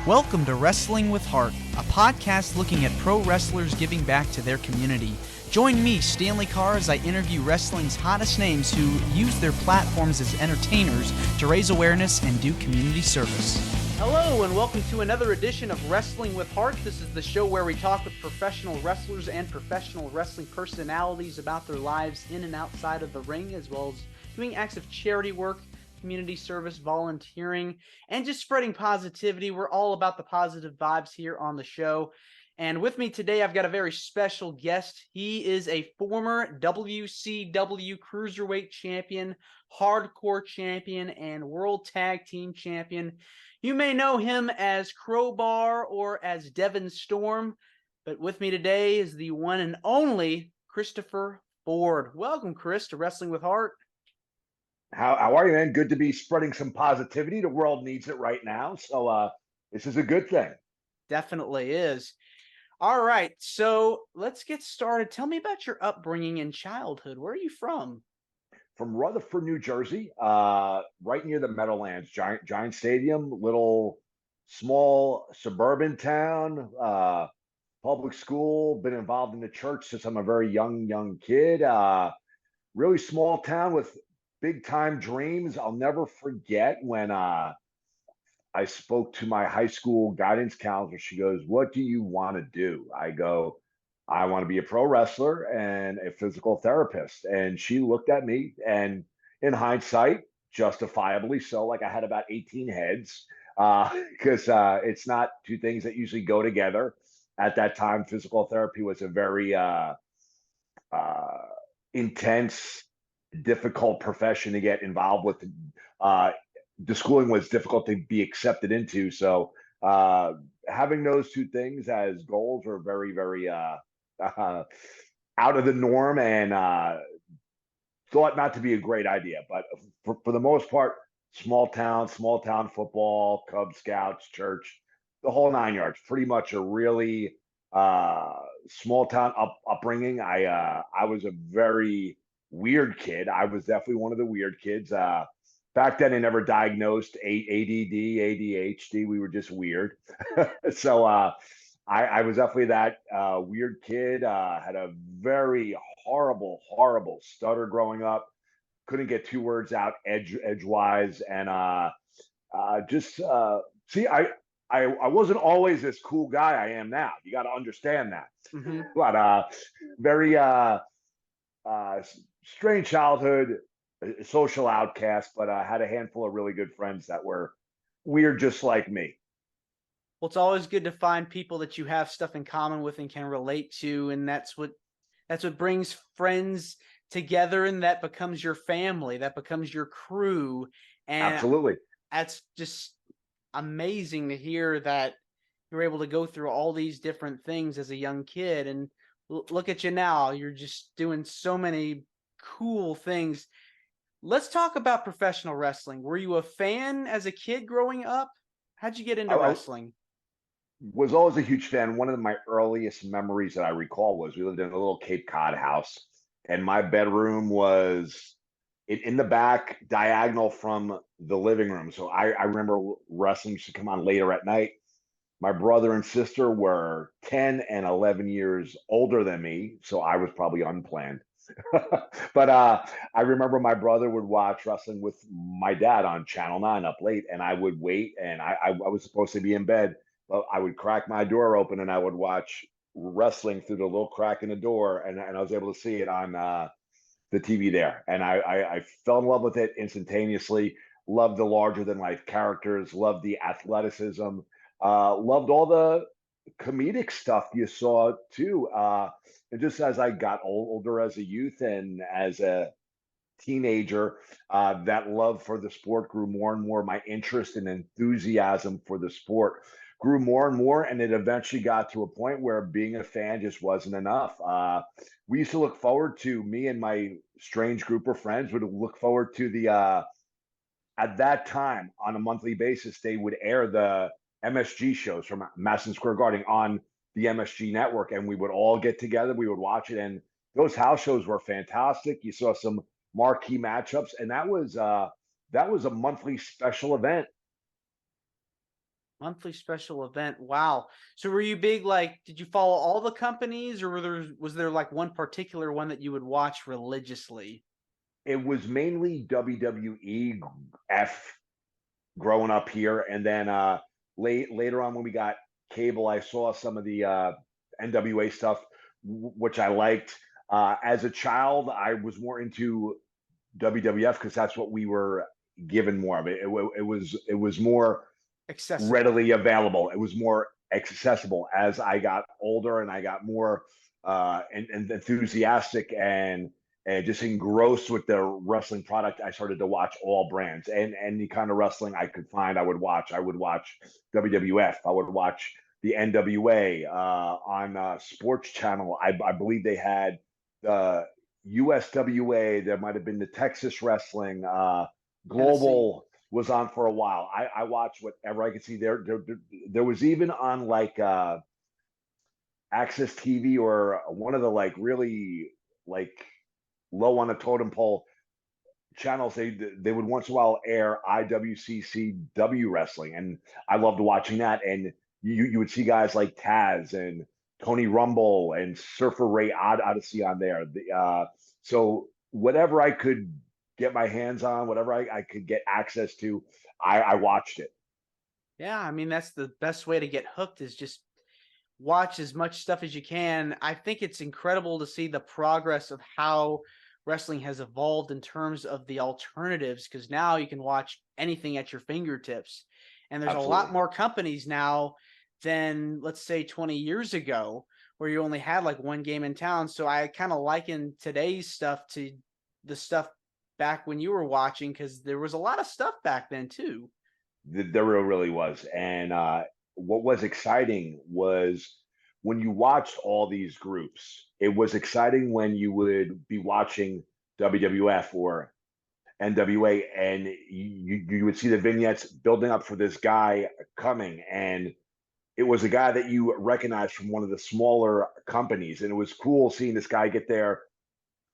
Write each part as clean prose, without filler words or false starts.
Welcome to Wrestling with Heart, a podcast looking at pro wrestlers giving back to their community. Join me, Stanley Carr, as I interview wrestling's hottest names who use their platforms as entertainers to raise awareness and do community service. Hello, and welcome to another edition of Wrestling with Heart. This is the show where we talk with professional wrestlers and professional wrestling personalities about their lives in and outside of the ring, as well as doing acts of charity work, community service, volunteering, and just spreading positivity. We're all about the positive vibes here on the show. And with me today, I've got a very special guest. He is a former WCW Cruiserweight champion, Hardcore champion, and World Tag Team champion. You may know him as Crowbar or as Devon Storm, but with me today is the one and only Christopher Ford. Welcome, Chris, to Wrestling with Heart. How are you, man? Good to be spreading some positivity. The world needs it right now. So this is a good thing. Definitely is. All right, so let's get started. Tell me about your upbringing and childhood. Where are you from? From Rutherford, New Jersey, right near the Meadowlands, giant stadium, little small suburban town, public school, been involved in the church since I'm a very young kid. Really small town with big time dreams. I'll never forget when I spoke to my high school guidance counselor. She goes, "What do you want to do?" I go, "I want to be a pro wrestler and a physical therapist." And she looked at me, and in hindsight, justifiably so, like I had about 18 heads, because it's not two things that usually go together. At that time, physical therapy was a very intense, difficult profession to get involved with. The schooling was difficult to be accepted into. So having those two things as goals were very out of the norm, and thought not to be a great idea. But for the most part, small town football, Cub Scouts, church, the whole nine yards. Pretty much a really small town upbringing. I was a very weird kid. I was definitely one of the weird kids. Back then, they never diagnosed ADD, ADHD. We were just weird. So I was definitely that weird kid. Had a very horrible stutter growing up. Couldn't get two words out edgewise, and see, I wasn't always this cool guy I am now. You got to understand that. Mm-hmm. But very strange childhood, social outcast, but I had a handful of really good friends that were weird just like me. Well, it's always good to find people that you have stuff in common with and can relate to, and that's what brings friends together, and that becomes your family, that becomes your crew. And absolutely, that's just amazing to hear that you're able to go through all these different things as a young kid, and look at you now. You're just doing so many cool things. Let's talk about professional wrestling. Were you a fan as a kid growing up? How'd you get into wrestling? Was always a huge fan. One of my earliest memories that I recall was we lived in a little Cape Cod house, and my bedroom was in the back, diagonal from the living room. So I remember wrestling used to come on later at night. My brother and sister were 10 and 11 years older than me, so I was probably unplanned. But I remember my brother would watch wrestling with my dad on Channel 9 up late, and I would wait, and I was supposed to be in bed, but I would crack my door open and I would watch wrestling through the little crack in the door, and I was able to see it on the TV there. And I fell in love with it instantaneously, loved the larger than life characters, loved the athleticism, loved all the comedic stuff you saw too. And just as I got older as a youth and as a teenager, that love for the sport grew more and more. My interest and enthusiasm for the sport grew more and more, and it eventually got to a point where being a fan just wasn't enough. We used to look forward to, me and my strange group of friends would look forward to the at that time on a monthly basis, they would air the MSG shows from Madison Square Garden on the MSG network, and we would all get together. We would watch it, and those house shows were fantastic. You saw some marquee matchups, and that was a monthly special event. Monthly special event. Wow. So were you big, like, did you follow all the companies, or was there like one particular one that you would watch religiously? It was mainly WWEF growing up here, and then later on when we got cable, I saw some of the NWA stuff, which I liked. As a child, I was more into WWF because that's what we were given more of. It was more Accessible. readily available. It was more accessible. As I got older and I got more and enthusiastic and just engrossed with the wrestling product, I started to watch all brands and any kind of wrestling I could find. I would watch. I would watch WWF. I would watch the NWA on Sports Channel. I believe they had the USWA. There might have been the Texas Wrestling. Tennessee. Global was on for a while. I watched whatever I could see. There was even on like Access TV or one of the like really like low on the totem pole channels. They would once in a while air IWCCW wrestling, and I loved watching that. And you would see guys like Taz and Tony Rumble and Surfer Ray Odyssey on there. So whatever I could get my hands on, whatever I could get access to, I watched it. Yeah, I mean, that's the best way to get hooked, is just watch as much stuff as you can. I think it's incredible to see the progress of how wrestling has evolved in terms of the alternatives, because now you can watch anything at your fingertips. And there's a lot Absolutely. more companies now than, let's say, 20 years ago, where you only had like one game in town. So I kind of liken today's stuff to the stuff back when you were watching, because there was a lot of stuff back then too. There really was. And what was exciting was when you watched all these groups, it was exciting when you would be watching WWF or NWA and you would see the vignettes building up for this guy coming. And it was a guy that you recognized from one of the smaller companies. And it was cool seeing this guy get there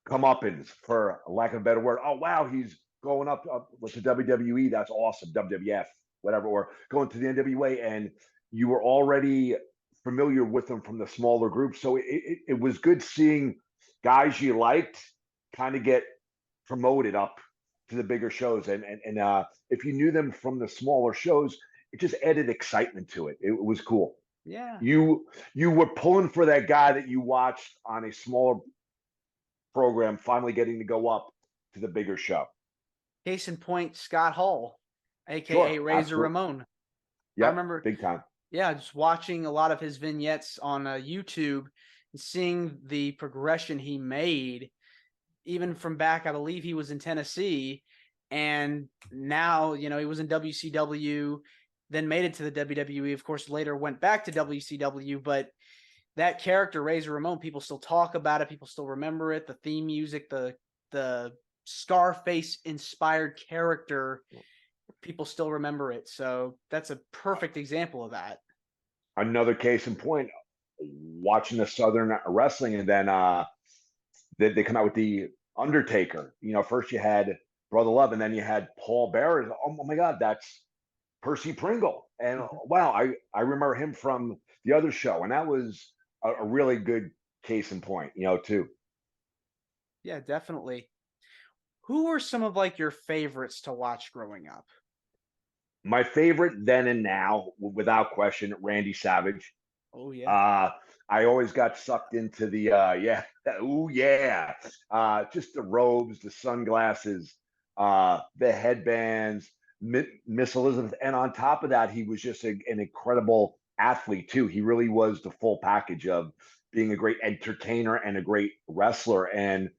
comeuppance, for lack of a better word. Oh wow, he's going up with the WWE. That's awesome. WWF, whatever, or going to the NWA, and you were already familiar with them from the smaller groups. So it was good seeing guys you liked kind of get promoted up to the bigger shows, and if you knew them from the smaller shows, it just added excitement to it. It was cool. Yeah. You were pulling for that guy that you watched on a smaller program finally getting to go up to the bigger show. Case in point, Scott Hall, Sure, aka Razor absolutely. Ramon. I Yep, remember, big time. yeah, just watching a lot of his vignettes on YouTube and seeing the progression he made, even from back, I believe he was in Tennessee, and now, he was in WCW, then made it to the WWE. Of course, later went back to WCW, but that character, Razor Ramon, people still talk about it. People still remember it. The theme music, the Scarface inspired character, people still remember it. So that's a perfect example of that. Another case in point, watching the Southern wrestling, and then they come out with the Undertaker. First you had Brother Love, and then you had Paul Bearer. Oh my God, that's Percy Pringle. And Mhm. wow, I remember him from the other show, and that was a really good case in point, too. Yeah, definitely. Who were some of like your favorites to watch growing up? My favorite then and now, without question, Randy Savage. Oh yeah. Uh, I always got sucked into the yeah, ooh yeah, just the robes, the sunglasses, the headbands, Miss Elizabeth, and on top of that, he was just an incredible athlete too. He really was the full package of being a great entertainer and a great wrestler. And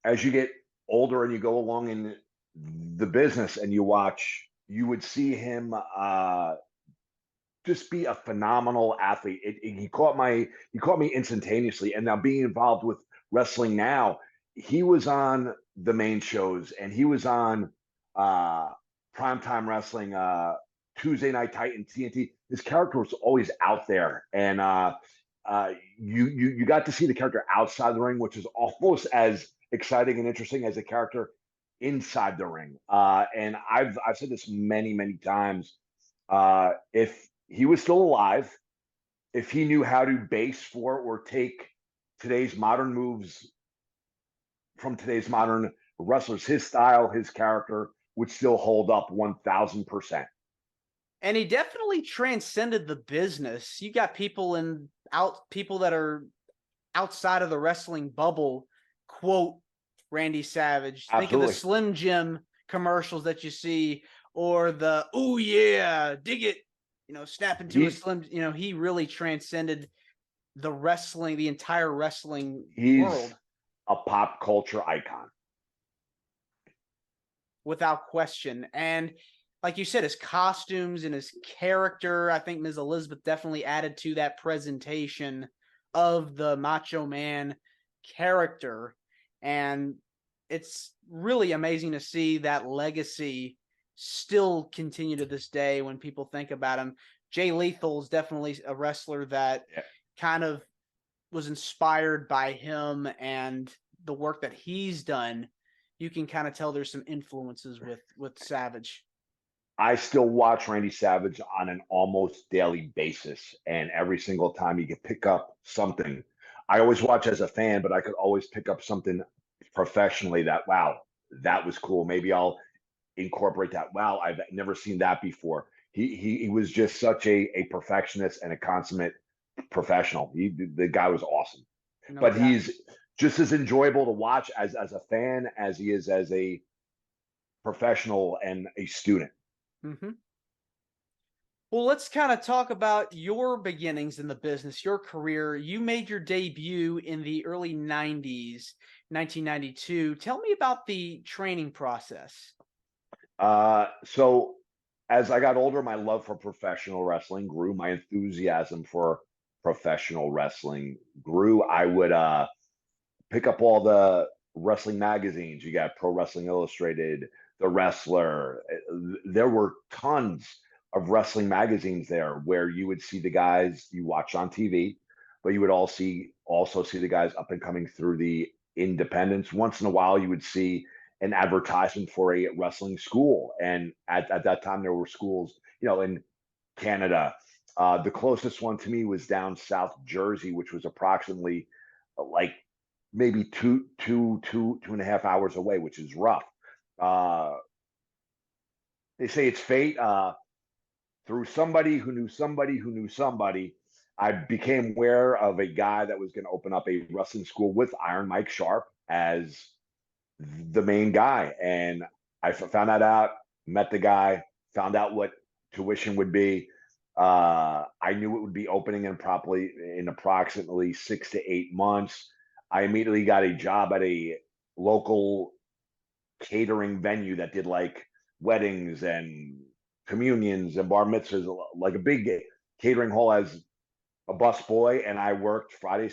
as you get older and you go along in the business and you watch, you would see him just be a phenomenal athlete. He caught me instantaneously. And now being involved with wrestling now, he was on the main shows and he was on uh primetime wrestling, Tuesday Night Titan, TNT. His character was always out there. And you got to see the character outside the ring, which is almost as exciting and interesting as the character inside the ring. And I've said this many, many times. If he was still alive, if he knew how to base for or take today's modern moves from today's modern wrestlers, his style, his character would still hold up 1000%. And he definitely transcended the business. You got people people that are outside of the wrestling bubble quote Randy Savage. Think of the Absolutely. Slim Jim commercials that you see, or the "oh yeah, dig it," snap into a Slim. He really transcended the entire wrestling He's world a pop culture icon. without question. And like you said, his costumes and his character, I think Ms. Elizabeth definitely added to that presentation of the Macho Man character. And it's really amazing to see that legacy still continue to this day when people think about him. Jay Lethal is definitely a wrestler that kind of was inspired by him and the work that he's done. You can kind of tell there's some influences with Savage. I still watch Randy Savage on an almost daily basis, and every single time you could pick up something. I always watch as a fan, but I could always pick up something professionally that, wow, that was cool. Maybe I'll incorporate that. Wow, I've never seen that before. He was just such a perfectionist and a consummate professional. The guy was awesome. No But doubt. he's just as enjoyable to watch as a fan as he is as a professional and a student. Mm-hmm. Well, let's kind of talk about your beginnings in the business, your career. You made your debut in the early 90s, 1992. Tell me about the training process. So as I got older, my love for professional wrestling grew. My enthusiasm for professional wrestling grew. I would pick up all the wrestling magazines. You got Pro Wrestling Illustrated, The Wrestler. There were tons of wrestling magazines there where you would see the guys you watch on TV, but you would also see the guys up and coming through the independents. Once in a while, you would see an advertisement for a wrestling school, and at that time there were schools, in Canada. The closest one to me was down South Jersey, which was approximately like maybe two and a half hours away, which is rough. Uh, they say it's fate. Through somebody who knew somebody who knew somebody, I became aware of a guy that was going to open up a wrestling school with Iron Mike Sharp as the main guy. And I found that out, met the guy, found out what tuition would be. I knew it would be opening in approximately 6 to 8 months. I immediately got a job at a local catering venue that did like weddings and communions and bar mitzvahs, like a big catering hall as a bus boy. And I worked Friday,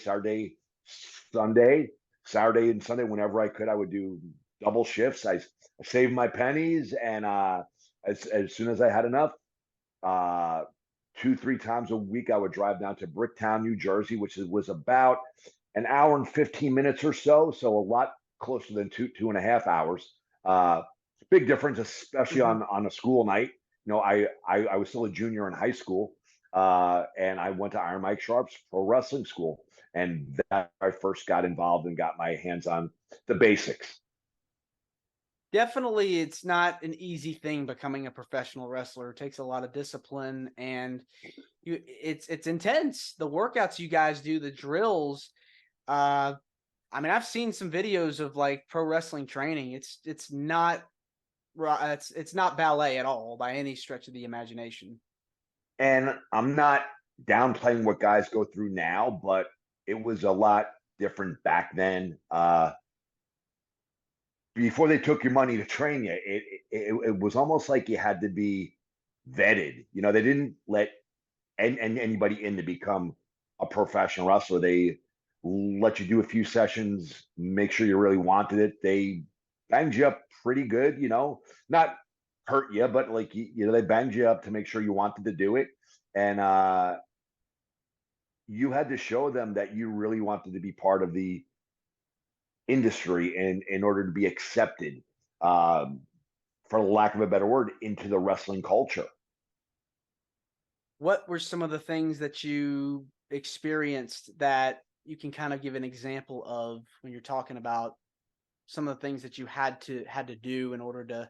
Sunday, Saturday and Sunday whenever I could. I would do double shifts. I saved my pennies, and as soon as I had enough, 2-3 times a week I would drive down to Bricktown, New Jersey, which was about an hour and 15 minutes or so a lot closer than 2.5 hours. Big difference, especially on a school night. I was still a junior in high school, and I went to Iron Mike Sharp's pro wrestling school, and that I first got involved and got my hands on the basics. Definitely, it's not an easy thing becoming a professional wrestler. It takes a lot of discipline, and it's intense. The workouts you guys do, the drills. I've seen some videos of like pro wrestling training. It's not ballet at all by any stretch of the imagination. And I'm not downplaying what guys go through now, but it was a lot different back then. Before they took your money to train you, it was almost like you had to be vetted. They didn't let anybody in to become a professional wrestler. They let you do a few sessions, make sure you really wanted it. They banged you up pretty good, not hurt you, but like they banged you up to make sure you wanted to do it, and you had to show them that you really wanted to be part of the industry and in order to be accepted, um, for lack of a better word, into the wrestling culture. what were some of the things that you experienced that you can kind of give an example of when you're talking about some of the things that you had to do in order to.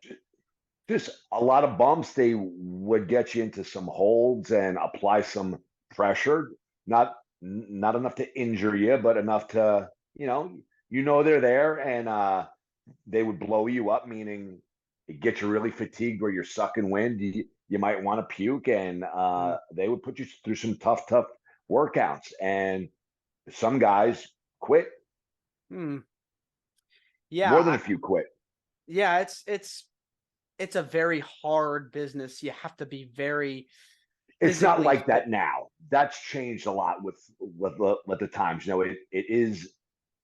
Just a lot of bumps. They would get you into some holds and apply some pressure. Not enough to injure you, but enough to, they're there, and they would blow you up, meaning it gets you really fatigued where you're sucking wind. You might want to puke, and Mm, they would put you through some tough workouts. And some guys quit. mm, yeah, More than a few quit. yeah, it's a very hard business. You have to be very It's not physically like fit. that now. That's changed a lot with the times. It is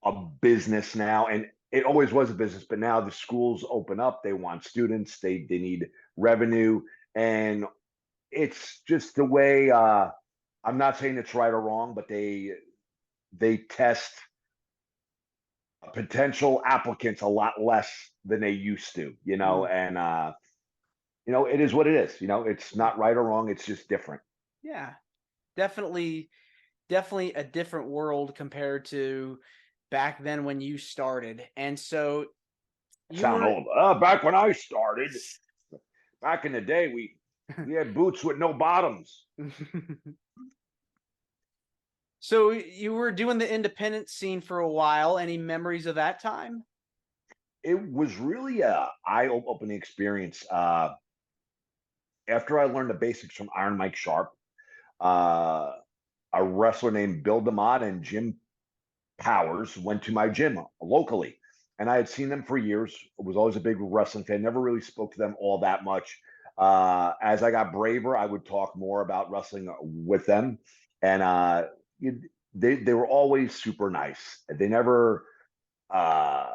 a business now, and it always was a business. But now the schools open up. They want students. They need revenue, and it's just the way. I'm not saying it's right or wrong, but they test potential applicants a lot less than they used to. Mm, And it is what it is. It's not right or wrong. It's just different. yeah, definitely a different world compared to back then when you started. And so you Sound were old. Back when I started, back in the day, we had boots with no bottoms. so you were doing the independent scene for a while. Any memories of that time? It was really a eye-opening experience. After I learned the basics from Iron Mike Sharp, uh, a wrestler named Bill DeMott and Jim Powers went to my gym locally. And I had seen them for years. I was always a big wrestling fan, never really spoke to them all that much. As I got braver, I would talk more about wrestling with them. And they were always super nice. They never uh,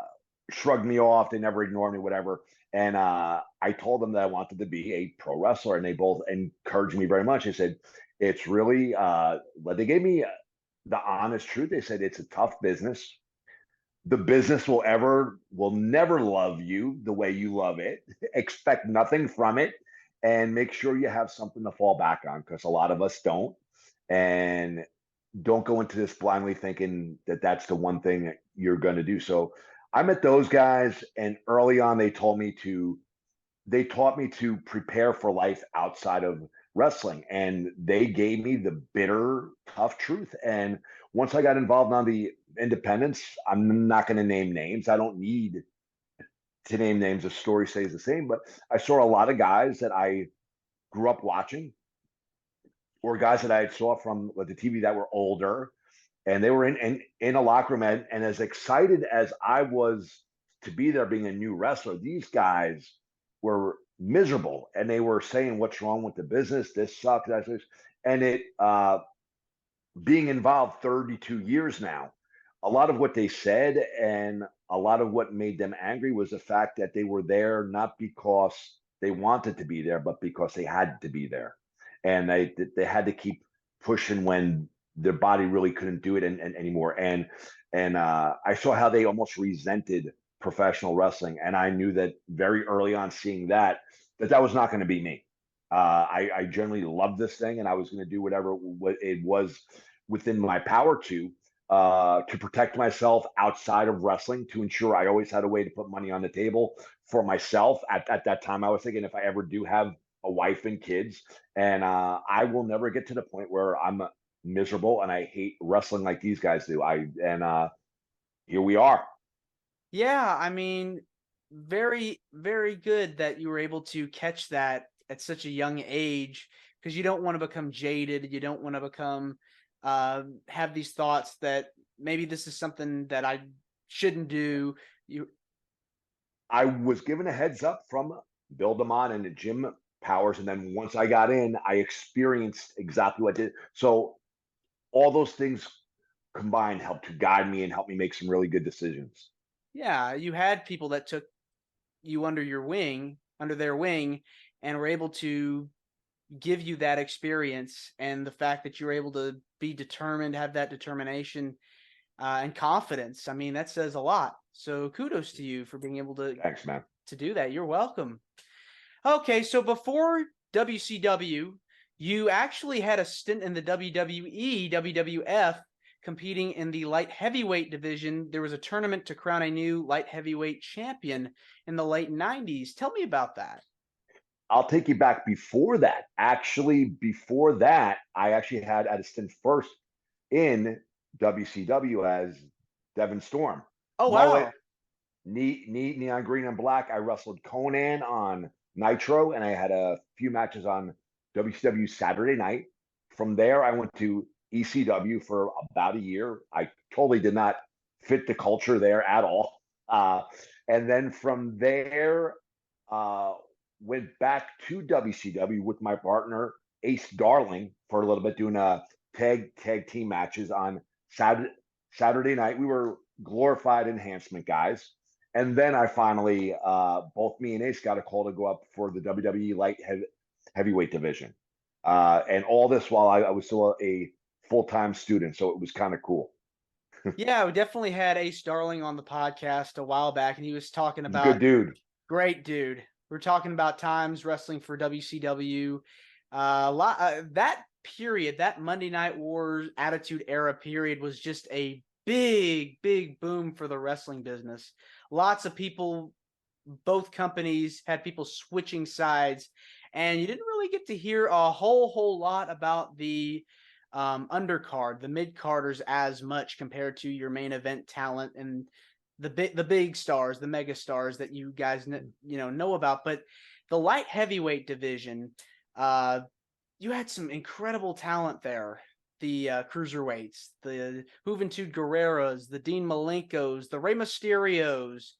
shrugged me off. They never ignored me, whatever. And I told them that I wanted to be a pro wrestler, and they both encouraged me very much. They said, it's really, but they gave me the honest truth. They said, it's a tough business. The business will never love you the way you love it. Expect nothing from it, and make sure you have something to fall back on, because a lot of us don't. And don't go into this blindly thinking that that's the one thing that you're going to do. So I met those guys, and early on they taught me to prepare for life outside of wrestling, and they gave me the bitter tough truth. And once I got involved on the independents, I'm not going to name names. I don't need to name names. The story stays the same. But I saw a lot of guys that I grew up watching, or guys that I saw from the TV that were older, and they were in a locker room, and as excited as I was to be there being a new wrestler, these guys were miserable, and they were saying, what's wrong with the business, this sucks, that's this. And it being involved 32 years now, a lot of what they said and a lot of what made them angry was the fact that they were there not because they wanted to be there, but because they had to be there, and they had to keep pushing when their body really couldn't do it anymore. And I saw how they almost resented professional wrestling, and I knew that very early on, seeing that was not going to be me. I generally loved this thing, and I was going to do whatever it was within my power to protect myself outside of wrestling, to ensure I always had a way to put money on the table for myself. At that time, I was thinking, if I ever do have a wife and kids, and I will never get to the point where I'm miserable and I hate wrestling like these guys do. Here we are. Yeah, I mean, very, very good that you were able to catch that at such a young age, because you don't want to become jaded. You don't want to become have these thoughts that maybe this is something that I shouldn't do. You, I was given a heads up from Bill DeMott and Jim Powers, and then once I got in, I experienced exactly what I did. So all those things combined helped to guide me and help me make some really good decisions. yeah, you had people that took you under their wing, and were able to give you that experience, and the fact that you're able to be determined, have that determination and confidence. I mean, that says a lot. So kudos to you for being able Thanks, man. to do that. You're welcome. Okay, so before WCW, You actually had a stint in the WWE, WWF, competing in the light heavyweight division. There was a tournament to crown a new light heavyweight champion in the late 90s. Tell me about that. I'll take you back before that. Actually, before that, I actually had a stint first in WCW as Devon Storm. Oh, Mullet, wow. neon green and black. I wrestled Conan on Nitro, and I had a few matches on WCW Saturday Night. From there, I went to ECW for about a year. I totally did not fit the culture there at all. And then from there, uh, went back to WCW with my partner Ace Darling for a little bit, doing tag team matches on Saturday night. We were glorified enhancement guys. And then I finally, both me and Ace got a call to go up for the WWE heavyweight division. And all this while I was still a full-time student. So it was kind of cool. Yeah, we definitely had Ace Darling on the podcast a while back, and he was talking He's a good about dude. great dude. We're talking about times wrestling for WCW. That period, that Monday Night Wars Attitude Era period, was just a big, big boom for the wrestling business. Lots of people, both companies had people switching sides, and you didn't really get to hear a whole lot about the undercard, the mid carders, as much compared to your main event talent and the big stars, the mega stars that you guys know about. But the light heavyweight division, you had some incredible talent there. The cruiserweights, the Juventud Guerreros, the Dean Malenkos, the Rey Mysterios.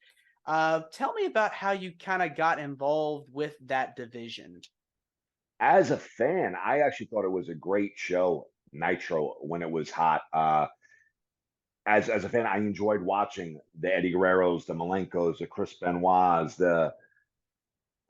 Tell me about how you kind of got involved with that division. As a fan, I actually thought it was a great show, Nitro, when it was hot. As a fan, I enjoyed watching the Eddie Guerreros, the Malenkos, the Chris Benoits, the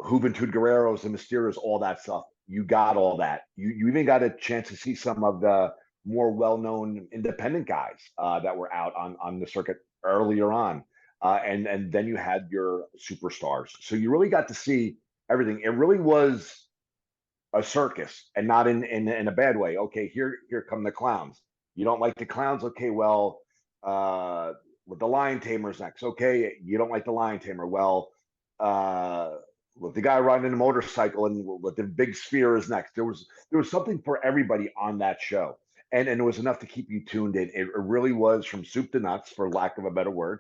Juventud Guerreros, the Mysterios, all that stuff. You got all that. You even got a chance to see some of the more well-known independent guys that were out on the circuit earlier on, and then you had your superstars. So you really got to see everything. It really was a circus, and not in a bad way. Okay, here come the clowns. You don't like the clowns? Okay, well, uh, with the lion tamer's next. Okay, you don't like the lion tamer? Well, uh, with the guy riding a motorcycle and with the big sphere is next. There was something for everybody on that show, and it was enough to keep you tuned in. It really was from soup to nuts, for lack of a better word,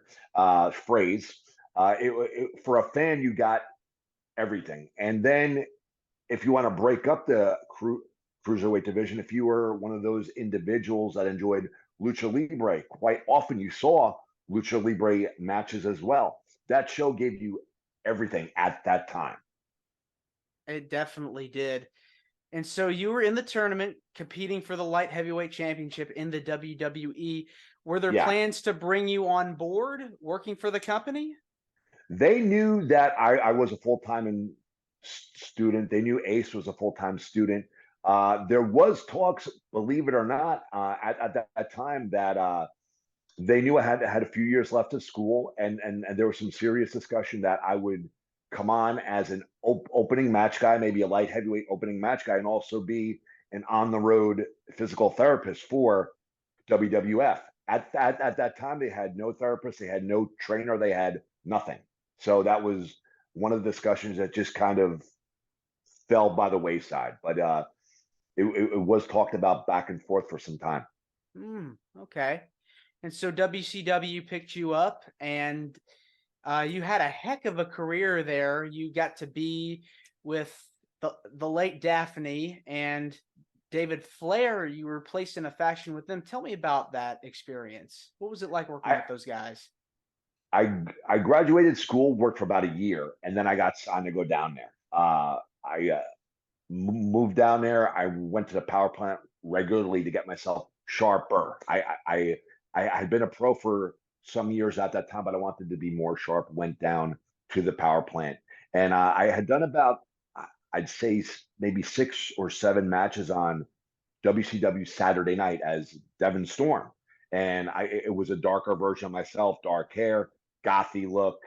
phrase. For a fan, you got everything, and then if you want to break up the cruiserweight division, if you were one of those individuals that enjoyed lucha libre, quite often you saw lucha libre matches as well. That show gave you everything at that time. It definitely did. And so you were in the tournament competing for the light heavyweight championship in the WWE. Were there Yeah, plans to bring you on board working for the company? they knew that I was a full-time student. They knew Ace was a full-time student. There was talks, believe it or not, at that time that they knew I had a few years left of school, and there was some serious discussion that I would come on as an opening match guy, maybe a light heavyweight opening match guy, and also be an on the road physical therapist for WWF. At that time, they had no therapist, they had no trainer, they had nothing. So that was one of the discussions that just kind of fell by the wayside. But it was talked about back and forth for some time. Okay. And so WCW picked you up, and you had a heck of a career there. You got to be with the late Daphne and David Flair. You were placed in a faction with them. Tell me about that experience. What was it like working I with those guys? I graduated school, worked for about a year, and then I got signed to go down there. I moved down there. I went to the power plant regularly to get myself sharper. I had been a pro for some years at that time, but I wanted to be more sharp. Went down to the power plant, and I had done about I'd say maybe 6 or 7 matches on WCW Saturday Night as Devon Storm, and it was a darker version of myself, dark hair, gothy look,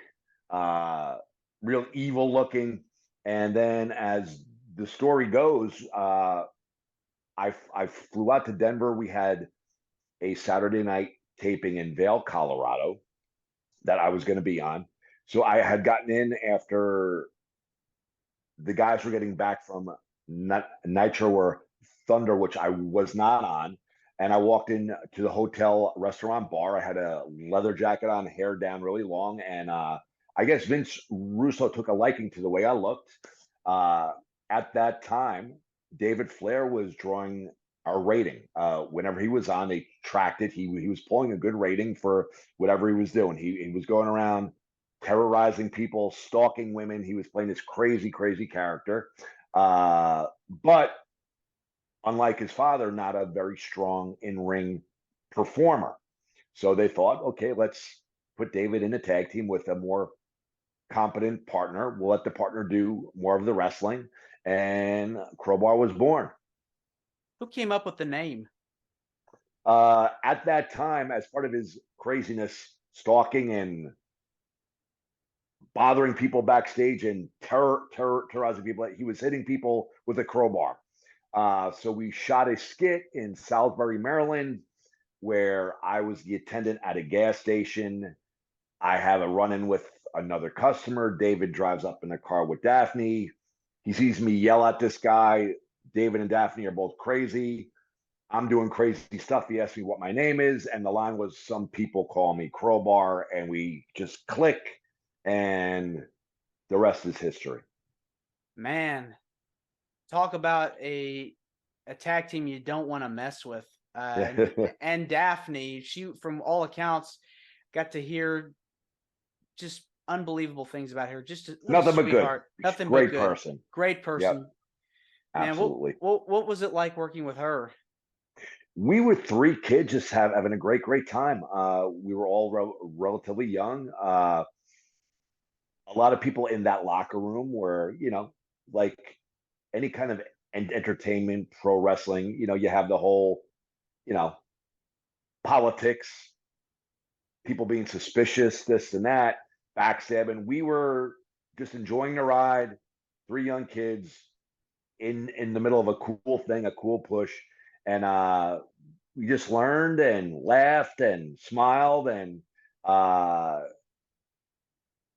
uh, real evil looking. And then as the story goes, I flew out to Denver. We had a Saturday night taping in Vail, Colorado that I was going to be on. So I had gotten in after the guys were getting back from Nitro or Thunder, which I was not on. And I walked in to the hotel restaurant bar. I had a leather jacket on, hair down really long. And I guess Vince Russo took a liking to the way I looked. Uh, at that time, David Flair was drawing our rating. Whenever he was on, they tracked it. He was pulling a good rating for whatever he was doing. He was going around terrorizing people, stalking women. He was playing this crazy, crazy character. But unlike his father, not a very strong in-ring performer. So they thought, okay, let's put David in a tag team with a more competent partner. We'll let the partner do more of the wrestling. And Crowbar was born. Who came up with the name? At that time, as part of his craziness, stalking and bothering people backstage and terrorizing people, he was hitting people with a crowbar. So we shot a skit in Salisbury, Maryland, where I was the attendant at a gas station. I have a run-in with another customer. David drives up in the car with Daphne. He sees me yell at this guy. David and Daphne are both crazy. I'm doing crazy stuff. He asked me what my name is, and the line was, "Some people call me Crowbar," and we just click, and the rest is history. Man, talk about a tag team you don't want to mess with. And Daphne, she, from all accounts, got to hear just unbelievable things about her. Just a Nothing but good. sweetheart. Nothing Great but good. person. Great person. Yep. Man, Absolutely. what was it like working with her? We were three kids just having a great time. We were all relatively young. A lot of people in that locker room were, like any kind of entertainment, pro wrestling, you have the whole, you know, politics, people being suspicious, this and that, backstabbing. We were just enjoying the ride, three young kids in the middle of a cool thing, a cool push. And we just learned and laughed and smiled, and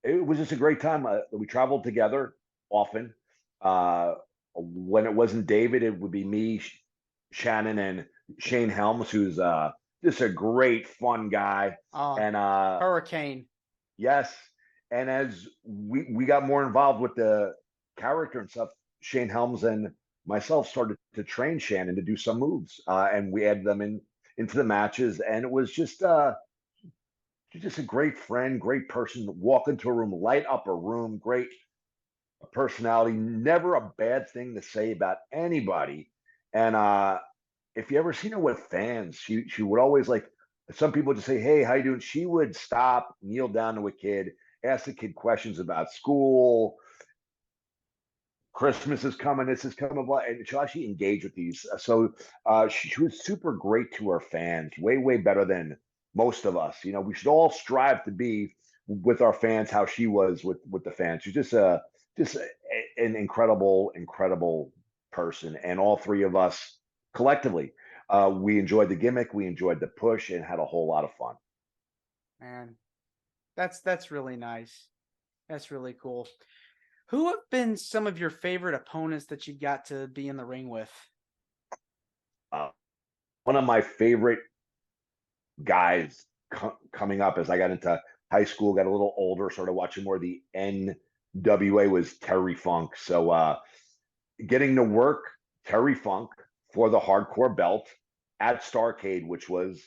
it was just a great time. We traveled together often. When it wasn't David, it would be me, Shannon, and Shane Helms, who's just a great, fun guy. And Hurricane. yes, and as we got more involved with the character and stuff, Shane Helms and myself started to train Shannon to do some moves, and we added them into the matches, and it was just a great friend, great person. Walk into a room, light up a room, great personality, never a bad thing to say about anybody. And if you ever seen her with fans, she would always, like, some people just say, "Hey, how you doing?" She would stop, kneel down to a kid, ask the kid questions about school. Christmas is coming, this is coming, and she'll actually engage with these. So she was super great to her fans, way better than most of us. We should all strive to be with our fans how she was with the fans. She's an incredible person, and all three of us collectively, we enjoyed the gimmick, we enjoyed the push, and had a whole lot of fun. Man, that's really nice. That's really cool. Who have been some of your favorite opponents that you got to be in the ring with? One of my favorite guys coming up as I got into high school, got a little older, started watching more of the NWA, was Terry Funk. So getting to work Terry Funk for the hardcore belt at Starrcade, which was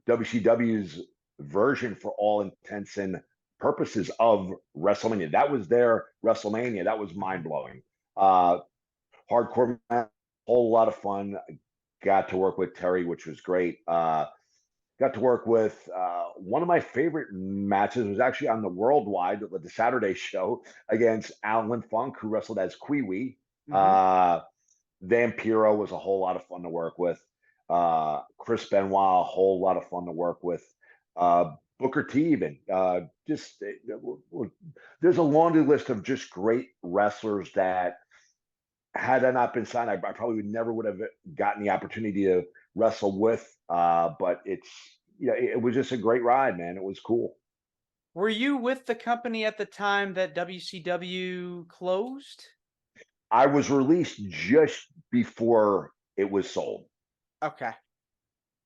WCW's version for all intents and purposes of WrestleMania. That was their WrestleMania. That was mind blowing. Hardcore, whole lot of fun. Got to work with Terry, which was great. Got to work with one of my favorite matches was actually on the Worldwide, the Saturday show, against Alan Funk, who wrestled as Kwee. Vampiro was a whole lot of fun to work with. Chris Benoit, a whole lot of fun to work with. Booker T, even. There's a laundry list of just great wrestlers that had I not been signed, I probably would have gotten the opportunity to wrestle with. But it's, it was just a great ride, man. It was cool. Were you with the company at the time that WCW closed? I was released just before it was sold. Okay.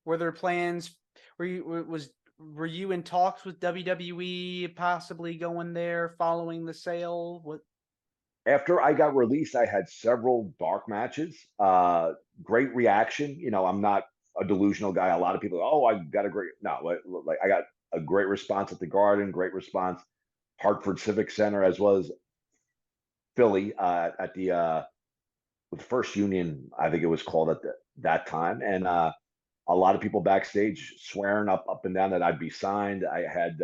Were there plans? Were you in talks with WWE possibly going there following the sale? What? After I got released, I had several dark matches. Great reaction. I'm not a delusional guy. A lot of people, oh, I got a great no, like I got a great response at the Garden, great response, Hartford Civic Center, as well as Philly at the First Union, I think it was called at that time, and a lot of people backstage swearing up and down that I'd be signed. I had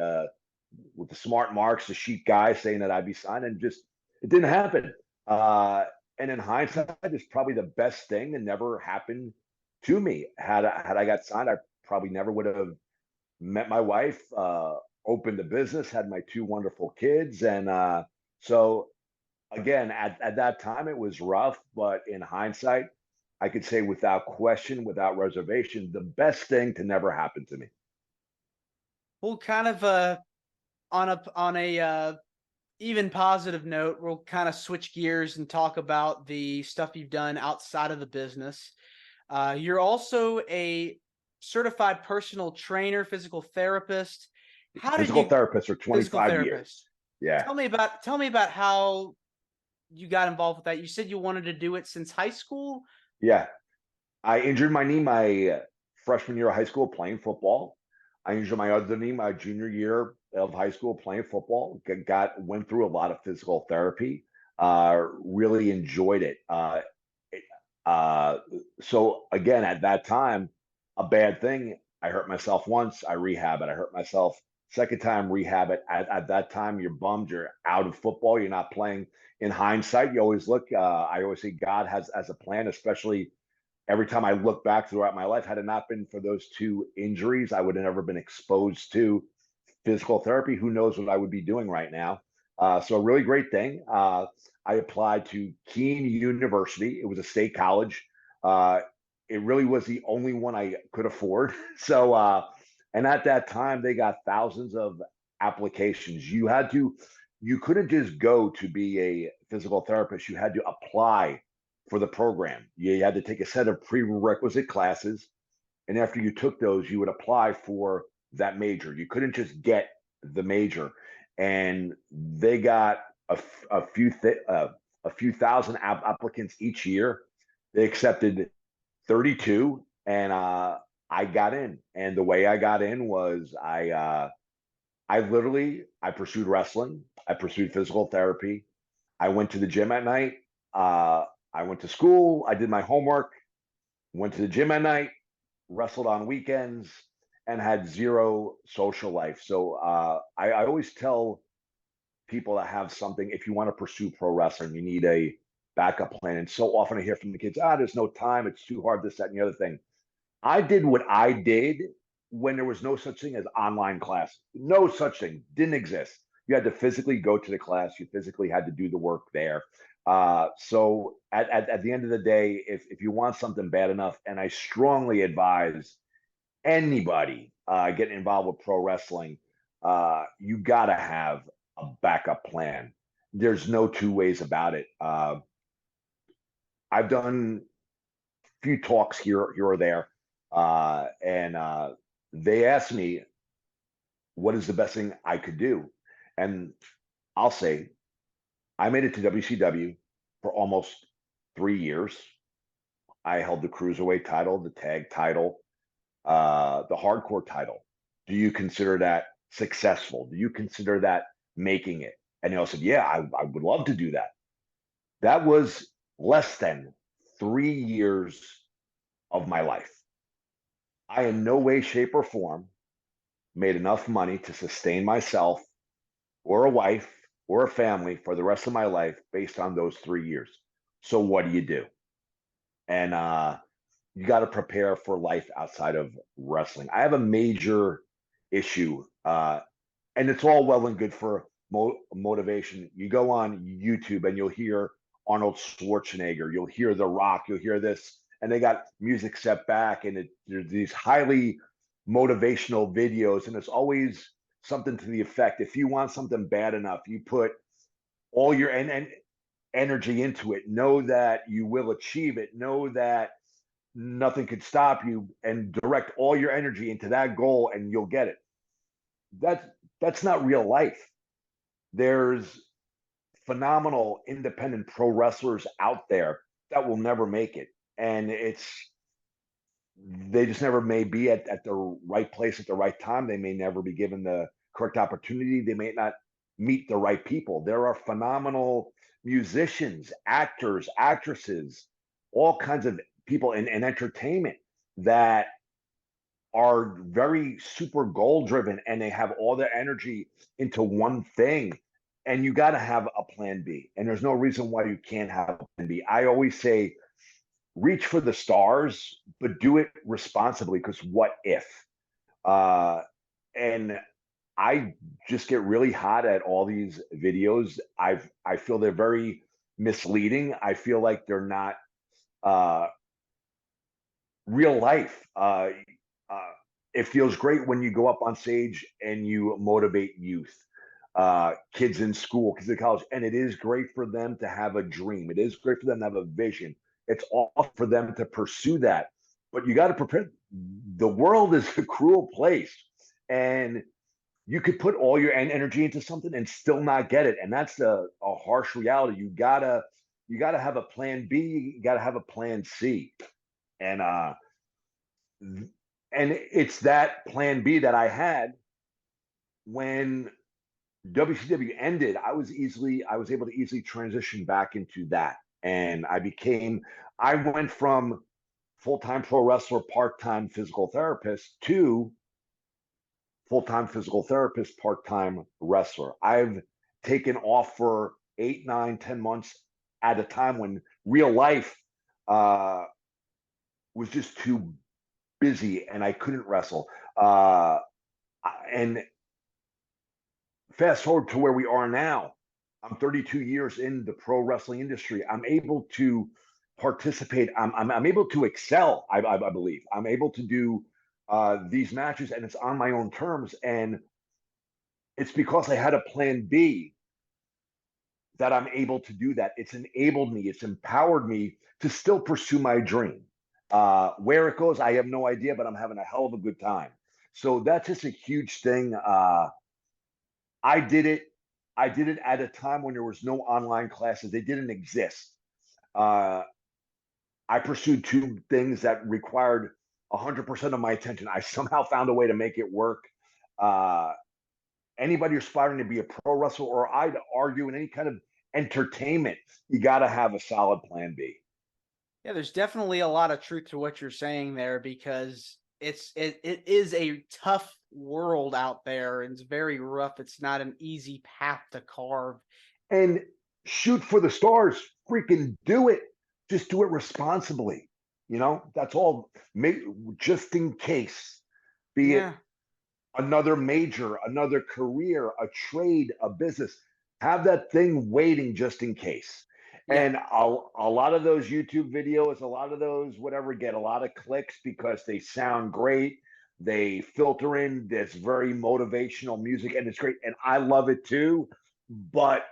with the smart marks, the sheet guy saying that I'd be signed, and just it didn't happen. And in hindsight, it's probably the best thing that never happened to me. Had I got signed, I probably never would have met my wife, opened a business, had my two wonderful kids, and so again, at that time, it was rough, but in hindsight, I could say without question, without reservation, the best thing to never happen to me. Well, kind of on a even positive note, we'll kind of switch gears and talk about the stuff you've done outside of the business. You're also a certified personal trainer, physical therapist. How did Physical you therapist for physical 25 therapist? years. Yeah. Tell me about how you got involved with that. You said you wanted to do it since high school. Yeah. I injured my knee my freshman year of high school playing football. I injured my other knee my junior year of high school playing football. Went through a lot of physical therapy. Really enjoyed it. It- uh, so again, at that time, a bad thing. I hurt myself once. I rehab it. I hurt myself second time. Rehab it. At that time, you're bummed. You're out of football. You're not playing. In hindsight, you always look. I always say God has a plan, especially every time I look back throughout my life, had it not been for those two injuries, I would have never been exposed to physical therapy. Who knows what I would be doing right now? So a really great thing. I applied to Keene University. It was a state college. Uh, it really was the only one I could afford. So, and at that time, they got thousands of applications. You couldn't just go to be a physical therapist. You had to apply for the program. You had to take a set of prerequisite classes, and after you took those, you would apply for that major. You couldn't just get the major, and they got a few thousand applicants each year. They accepted 32, and I got in. And the way I got in was I pursued wrestling. I pursued physical therapy. I went to the gym at night. Uh, I went to school. I did my homework. Went to the gym at night. Wrestled on weekends, and had zero social life. So I always tell people that have something, if you want to pursue pro wrestling, you need a backup plan. And so often I hear from the kids, there's no time. It's too hard, this, that, and the other thing. I did what I did when there was no such thing as online class. No such thing. Didn't exist. You had to physically go to the class. You physically had to do the work there. So at the end of the day, if you want something bad enough, and I strongly advise anybody getting involved with pro wrestling, you got to have a backup plan. There's no two ways about it. I've done a few talks here or there, and they asked me what is the best thing I could do, and I'll say I made it to WCW for almost 3 years. I held the cruiserweight title, the tag title, the hardcore title. Do you consider that successful? Do you consider that making it? And they all said, yeah, I would love to do that. That was less than 3 years of my life. I, in no way, shape, or form, made enough money to sustain myself or a wife or a family for the rest of my life based on those 3 years. So what do you do? And you got to prepare for life outside of wrestling. I have a major issue, and it's all well and good for motivation. You go on YouTube and you'll hear Arnold Schwarzenegger, you'll hear The Rock, you'll hear this, and they got music set back, and there's these highly motivational videos, and it's always something to the effect: if you want something bad enough, you put all your and energy into it. Know that you will achieve it. Know that nothing could stop you, and direct all your energy into that goal, and you'll get it. That's that's not real life. There's phenomenal independent pro wrestlers out there that will never make it, and they just never may be at the right place at the right time. They may never be given the correct opportunity. They may not meet the right people. There are phenomenal musicians, actors, actresses, all kinds of people in entertainment that are very super goal driven, and they have all their energy into one thing. And you got to have a plan B. And there's no reason why you can't have a plan B. I always say reach for the stars, but do it responsibly, because what if? And I just get really hot at all these videos. I feel they're very misleading. I feel like they're not uh, real life. It feels great when you go up on stage and you motivate youth, kids in school, kids in college, and it is great for them to have a dream. It is great for them to have a vision. It's all for them to pursue that. But you got to prepare. The world is a cruel place, and you could put all your energy into something and still not get it, and that's a harsh reality. You gotta have a plan B. You gotta have a plan C, and it's that plan B that I had when WCW ended. I was able to easily transition back into that, and I went from full-time pro wrestler, part-time physical therapist, to full-time physical therapist, part-time wrestler. I've taken off for 8, 9, 10 months at a time when real life uh, was just too busy and I couldn't wrestle. And fast forward to where we are now. I'm 32 years in the pro wrestling industry. I'm able to participate. I'm able to excel. I believe I'm able to do these matches, and it's on my own terms. And it's because I had a plan B that I'm able to do that. It's enabled me. It's empowered me to still pursue my dream. Where it goes, I have no idea, but I'm having a hell of a good time. So that's just a huge thing. I did it. I did it at a time when there was no online classes. They didn't exist. Uh, I pursued two things that required 100% of my attention. I somehow found a way to make it work. Uh, Anybody aspiring to be a pro wrestler, or I'd argue in any kind of entertainment, you got to have a solid plan B. Yeah, there's definitely a lot of truth to what you're saying there, because it is a tough world out there, and it's very rough. It's not an easy path to carve. And shoot for the stars, freaking do it. Just do it responsibly. That's all. Just in case, be it another major, another career, a trade, a business. Have that thing waiting just in case. Yeah. And a lot of those YouTube videos, a lot of those whatever, get a lot of clicks because they sound great. They filter in this very motivational music, and it's great. And I love it too. But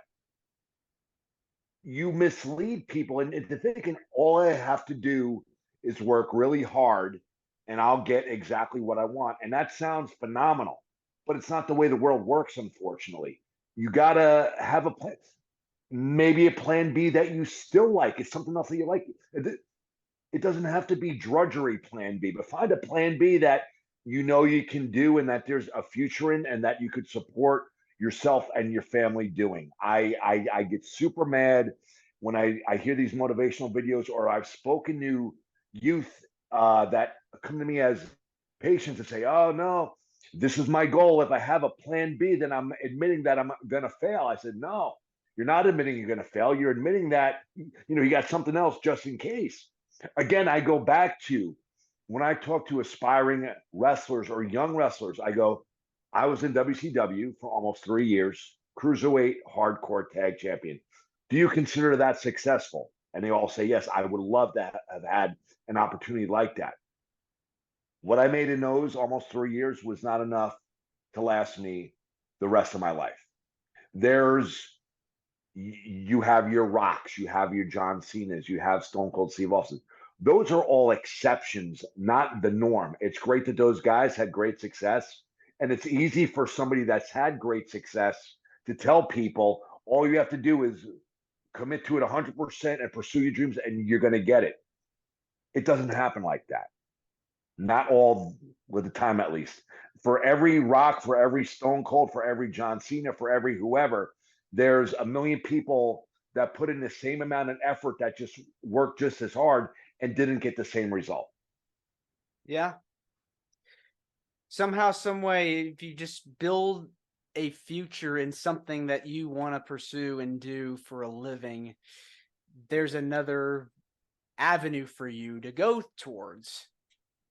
you mislead people into thinking all I have to do is work really hard and I'll get exactly what I want. And that sounds phenomenal, but it's not the way the world works, unfortunately. You got to have a plan, maybe a plan B that you still like. It's something else that you like. It doesn't have to be drudgery plan B, but find a plan B that you can do, and that there's a future in, and that you could support yourself and your family doing. I get super mad when I hear these motivational videos, or I've spoken to youth that come to me as patients and say, "Oh no, this is my goal. If I have a plan B, then I'm admitting that I'm going to fail." I said, "No, you're not admitting you're going to fail. You're admitting that you got something else just in case." Again, I go back to when I talk to aspiring wrestlers or young wrestlers, I go, I was in WCW for almost 3 years, Cruiserweight Hardcore Tag Champion. Do you consider that successful? And they all say, yes, I would love to have had an opportunity like that. What I made in those almost 3 years was not enough to last me the rest of my life. There's you have your Rocks, you have your John Cena's, you have Stone Cold Steve Austin. Those are all exceptions, not the norm. It's great that those guys had great success, and it's easy for somebody that's had great success to tell people all you have to do is commit to it 100% and pursue your dreams, and you're going to get it. It doesn't happen like that. Not all with the time, at least. For every Rock, for every Stone Cold, for every John Cena, for every whoever, there's a million people that put in the same amount of effort that just worked just as hard and didn't get the same result. Yeah. Somehow, some way, if you just build a future in something that you want to pursue and do for a living, there's another avenue for you to go towards.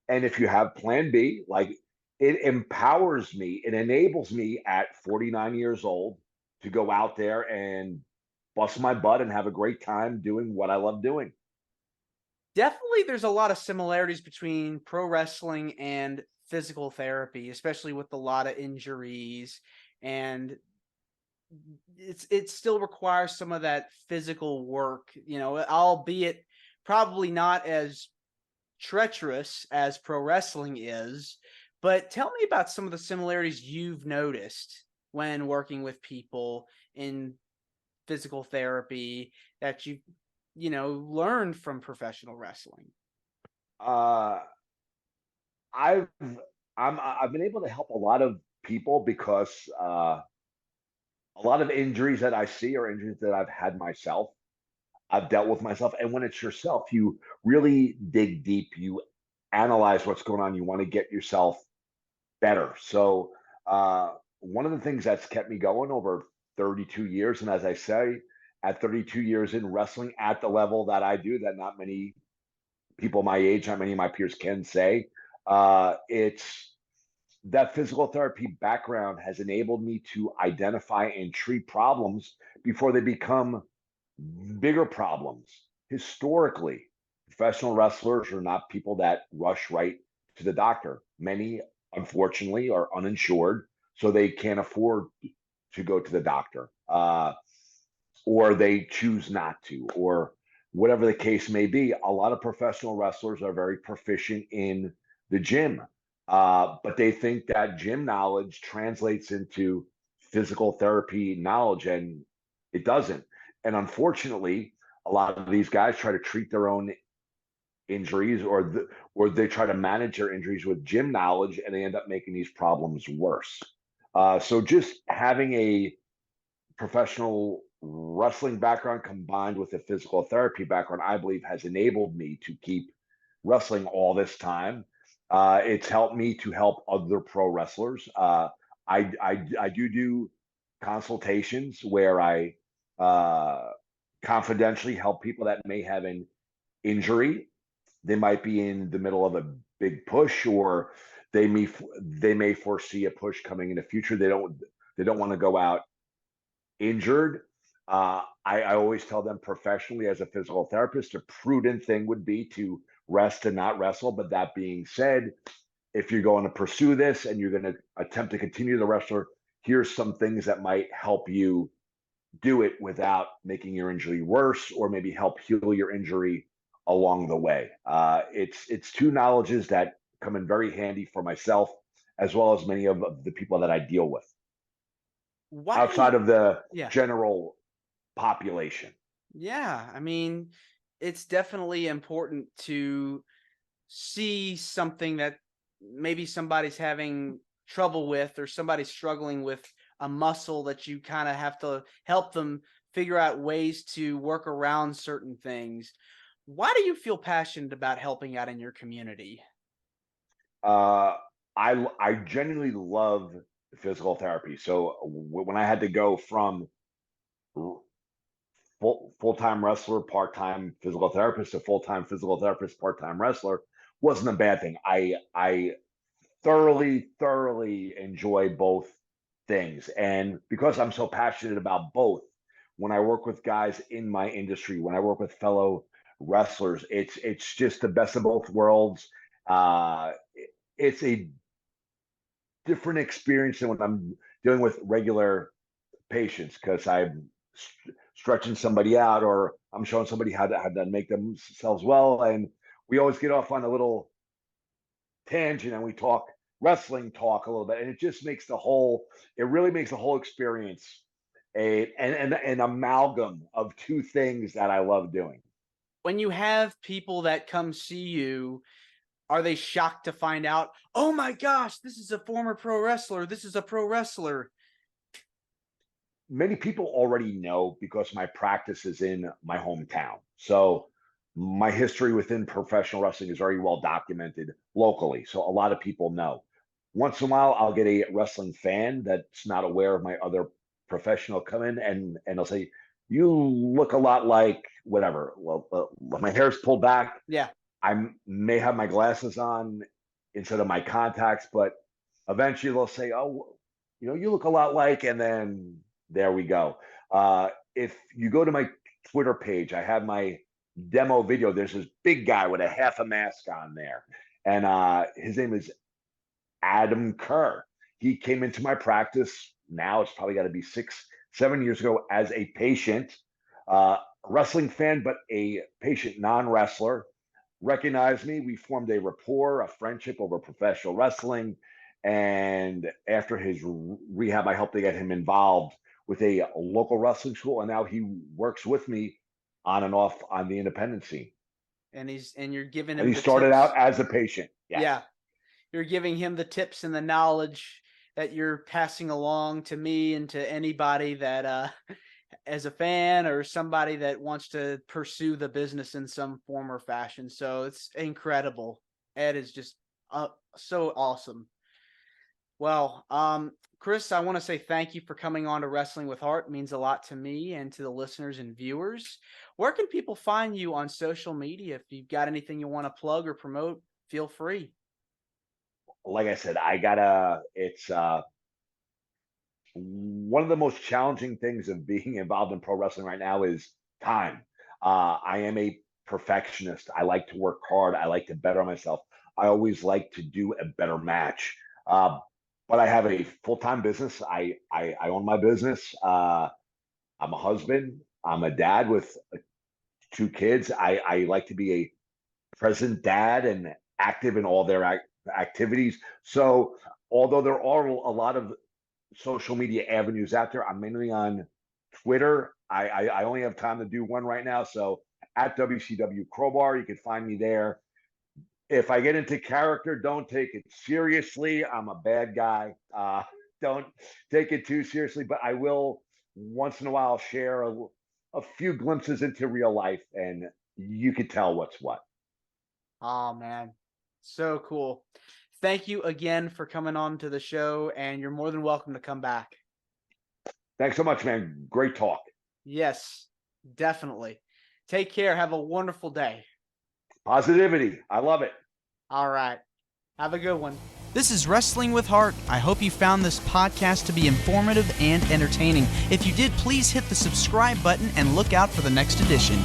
And if you have plan B, like it empowers me, it enables me at 49 years old to go out there and bust my butt and have a great time doing what I love doing. Definitely, there's a lot of similarities between pro wrestling and physical therapy, especially with a lot of injuries, and it still requires some of that physical work, albeit probably not as treacherous as pro wrestling is. But tell me about some of the similarities you've noticed when working with people in physical therapy that learned from professional wrestling. Uh, I've I've been able to help a lot of people because a lot of injuries that I see are injuries that I've had myself. I've dealt with myself, and when it's yourself, you really dig deep. You analyze what's going on. You want to get yourself better. So one of the things that's kept me going over 32 years, and as I say, at 32 years in wrestling at the level that I do, that not many people my age, not many of my peers can say, it's that physical therapy background has enabled me to identify and treat problems before they become bigger problems. Historically, professional wrestlers are not people that rush right to the doctor. Many, unfortunately, are uninsured, so they can't afford to go to the doctor, or they choose not to, or whatever the case may be. A lot of professional wrestlers are very proficient in the gym, but they think that gym knowledge translates into physical therapy knowledge, and it doesn't. And unfortunately, a lot of these guys try to treat their own injuries, or they try to manage their injuries with gym knowledge, and they end up making these problems worse. So just having a professional wrestling background combined with a physical therapy background, I believe, has enabled me to keep wrestling all this time. It's helped me to help other pro wrestlers. I do consultations where I confidentially help people that may have an injury. They might be in the middle of a big push, or they may foresee a push coming in the future. They don't want to go out injured. I always tell them professionally, as a physical therapist, a prudent thing would be to rest and not wrestle. But that being said, if you're going to pursue this and you're going to attempt to continue the wrestler, here's some things that might help you do it without making your injury worse, or maybe help heal your injury along the way. It's two knowledges that come in very handy for myself, as well as many of the people that I deal with Why do outside you of the Yeah. general population. Yeah, I mean, it's definitely important to see something that maybe somebody's having trouble with, or somebody's struggling with a muscle that you kind of have to help them figure out ways to work around certain things. Why do you feel passionate about helping out in your community? Uh, I genuinely love physical therapy. So when I had to go from full-time wrestler, part-time physical therapist, to full-time physical therapist, part-time wrestler, wasn't a bad thing. I thoroughly enjoy both things, and because I'm so passionate about both, when I work with guys in my industry, when I work with fellow wrestlers, it's just the best of both worlds. It's a different experience than when I'm dealing with regular patients, because I'm stretching somebody out, or I'm showing somebody how to make themselves well, and we always get off on a little tangent and we talk wrestling talk a little bit, and it really makes the whole experience an amalgam of two things that I love doing. When you have people that come see you, are they shocked to find out, oh my gosh, this is a former pro wrestler, this is a pro wrestler? Many people already know because my practice is in my hometown. So my history within professional wrestling is very well documented locally. So a lot of people know. Once in a while, I'll get a wrestling fan that's not aware of my other professional come in, and they'll say, "You look a lot like whatever." Well, my hair's pulled back. Yeah. I may have my glasses on instead of my contacts, but eventually they'll say, "Oh, you look a lot like," and then there we go. If you go to my Twitter page, I have my demo video. There's this big guy with a half a mask on there, and his name is Adam Kerr. He came into my practice. Now it's probably got to be 6-7 years ago as a patient, wrestling fan, but a patient, non-wrestler. Recognized me. We formed a rapport, a friendship over professional wrestling. And after his rehab, I helped to get him involved with a local wrestling school, and now he works with me on and off on the independent scene. And you're giving him. And he started out as a patient. Yes. Yeah, you're giving him the tips and the knowledge that you're passing along to me and to anybody that, as a fan or somebody that wants to pursue the business in some form or fashion. So it's incredible. Ed is just so awesome. Well, Chris, I want to say thank you for coming on to Wrestling with Heart. It means a lot to me and to the listeners and viewers. Where can people find you on social media? If you've got anything you want to plug or promote, feel free. Like I said, it's one of the most challenging things of being involved in pro wrestling right now is time. I am a perfectionist. I like to work hard. I like to better myself. I always like to do a better match. But I have a full-time business. I own my business. I'm a husband. I'm a dad with 2 kids. I like to be a present dad and active in all their activities. So although there are a lot of social media avenues out there, I'm mainly on Twitter. I only have time to do one right now. So at WCW Crowbar, you can find me there. If I get into character, don't take it seriously. I'm a bad guy. Don't take it too seriously, but I will once in a while share a few glimpses into real life, and you can tell what's what. Oh, man. So cool. Thank you again for coming on to the show, and you're more than welcome to come back. Thanks so much, man. Great talk. Yes, definitely. Take care. Have a wonderful day. Positivity. I love it. All right. Have a good one. This is Wrestling with Heart. I hope you found this podcast to be informative and entertaining. If you did, please hit the subscribe button and look out for the next edition.